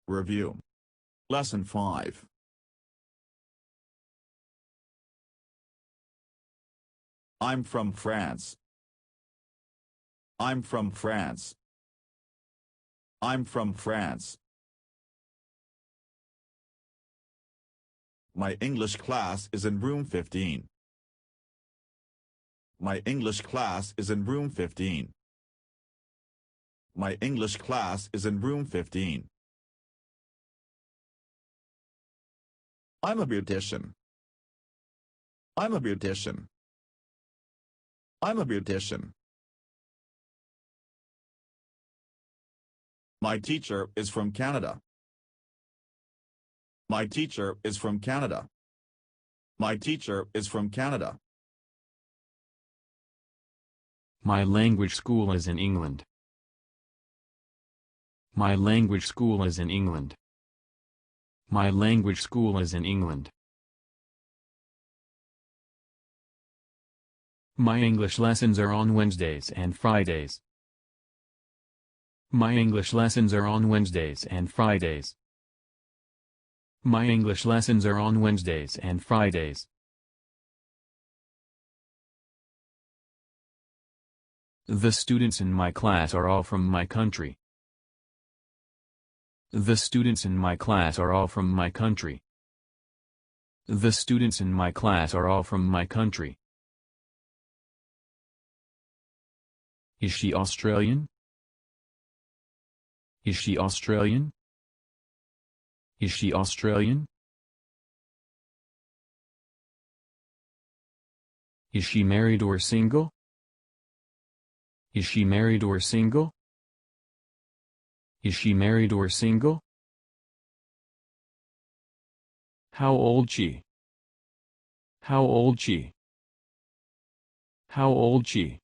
Review. Lesson 5. I'm from France. I'm from France. I'm from France. My English class is in room 15. My English class is in room 15. My English class is in room 15. I'm a beautician. I'm a beautician. I'm a beautician. My teacher is from Canada. My teacher is from Canada. My teacher is from Canada. My language school is in England. My language school is in England. My language school is in England. My English lessons are on Wednesdays and Fridays. My English lessons are on Wednesdays and Fridays. My English lessons are on Wednesdays and Fridays. The students in my class are all from my country. The students in my class are all from my country. The students in my class are all from my country. Is she Australian? Is she Australian? Is she Australian? Is she married or single? Is she married or single? Is she married or single? How old she? How old she? How old she?